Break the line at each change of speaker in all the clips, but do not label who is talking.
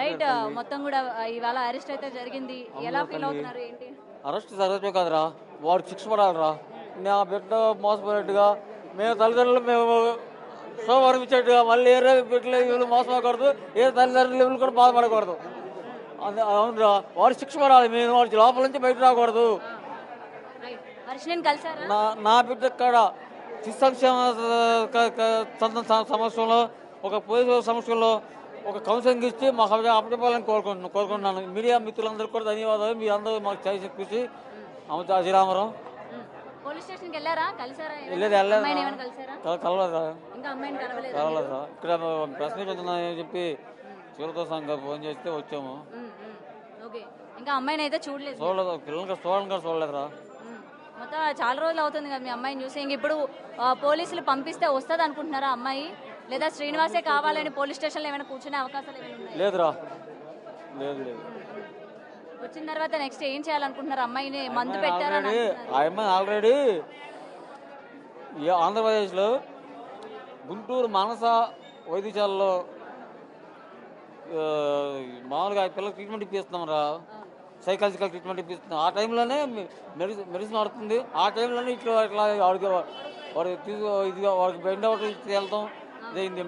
Right. మొత్తం కూడా ఇవాళ అరెస్ట్ అయితే జరిగింది. ఎలా ఫీల్ అవుతున్నారు ఏంటి?
అరెస్ట్ జరగమే కాదురా, వాడు శిక్ష పడాలిరా. నా బిడ్డ మోసపోయినట్టుగా మేము తల్లిదండ్రులు మేము సోమవారం ఇచ్చేట్టుగా మళ్ళీ ఏ బిడ్డలు వీళ్ళు మోసపోకూడదు, ఏ తల్లిదండ్రులు కూడా బాధపడకూడదు. అవునురా, వాడు శిక్ష పడాలి. మేము వాడి లోపల నుంచి బయట రాకూడదు. నా బిడ్డ కాడ శిశు సమస్యలో ఒక పోలీసు సమస్యలో ఒక కౌన్సిలింగ్ ఇచ్చి మాకు అప్పచెప్పాలని కోరుకుంటున్నాను. మీడియా మిత్రులందరికీ కూడా ధన్యవాదాలు. మీ అందరూ మాకు చేసి కృషి. అమృత శ్రీరామరావు. కలవలేదురా ఇక్కడ ప్రశ్నించున్నా అని చెప్పి చిరుతో సంఘం ఫోన్ చేస్తే వచ్చాము.
ఇంకా అమ్మాయిని అయితే చూడలేదు,
పిల్లలకి చూడలేదురా.
మొత్తం చాలా రోజులు అవుతుంది కదా మీ అమ్మాయిని చూసి. ఇంక ఇప్పుడు పోలీసులు పంపిస్తే వస్తుంది అనుకుంటున్నారా అమ్మాయి, లేదా శ్రీనివాసే కావాలని పోలీస్ స్టేషన్లో ఏమైనా కూర్చునే అవకాశాలు
లేదురా? లేదు.
వచ్చిన తర్వాత నెక్స్ట్ ఏం చేయాలనుకుంటున్నారు? అమ్మాయిని మందు పెట్టారా?
ఆ అమ్మాయి ఆల్రెడీ ఆంధ్రప్రదేశ్లో గుంటూరు మానస వైద్యశాలలో మామూలుగా పిల్లలకు ట్రీట్మెంట్ ఇప్పిస్తున్నాం రా, సైకాలజికల్ ట్రీట్మెంట్ ఇప్పిస్తున్నాం. ఆ టైంలోనే మెడిసిన్ ఆడుతుంది. ఆ టైంలోనే ఇట్లా వాడికి బెండ్ అవుట్ ఇచ్చి వెళ్తాం.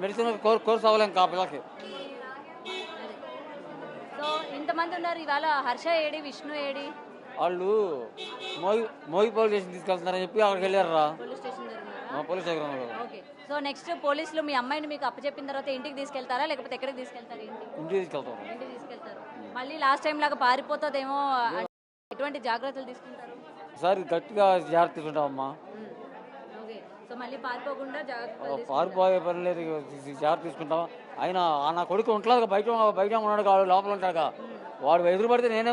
మెడిసిన్ కోర్స్ అవ్వలేం కా పిల్లకి.
సో ఇంతమంది ఉన్నారు ఇవాళ. Harsha AD, Vishnu AD?
వాళ్ళు మోగి పోలీస్ స్టేషన్ తీసుకెళ్తున్నారని చెప్పి అక్కడికి వెళ్ళారు రా. Police station.
సో నెక్స్ట్ పోలీసులు మీ అమ్మాయిని మీకు అప్పచెప్పిన తర్వాత ఇంటికి తీసుకెళ్తారా, లేకపోతే ఎక్కడికి తీసుకెళ్తారు? ఇంటికి తీసుకెళ్తారు. మళ్ళీ లాస్ట్ టైం లాగా పారిపోతుందేమో, ఎటువంటి జాగ్రత్తలు తీసుకుంటారు?
సార్ గట్టిగా జాగ్రత్త తీసుకుంటామమ్మా.
సో మళ్ళీ పారిపోకుండా
పారిపోయే పని లేదు, జాగ్రత్త తీసుకుంటాం. ఆయన నా కొడుకు ఉంటలేదు, బయట ఉన్నాడు, వాడు లోపల ఉంటాడు. వాడు ఎదురు పడితే నేనే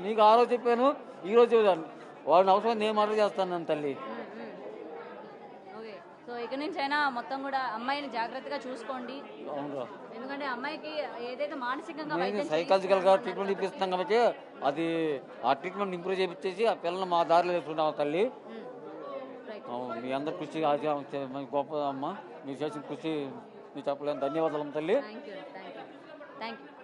నీకు ఆ రోజు చెప్పాను, ఈ రోజు చెబుతాను. వాడిని అవసరం నేను మర్డర్ చేస్తాను నన్ను తల్లి.
సో ఇక నుంచి అయినా మొత్తం కూడా అమ్మాయిని జాగ్రత్తగా చూసుకోండి. ఎందుకంటే అమ్మాయికి ఏదైతే మానసికంగా
సైకాలజికల్ గా ట్రీట్మెంట్ ఇప్పిస్తాం కాబట్టి అది ఆ ట్రీట్మెంట్ ఇంప్రూవ్ చేయించేసి ఆ పిల్లల్ని మా దారిలో వేసుకుంటాం తల్లి. మీ అందరు కృషి గొప్ప అమ్మ, మీరు చేసిన కృషి మీరు చెప్పలేను. ధన్యవాదాలు తల్లి.
Thank you.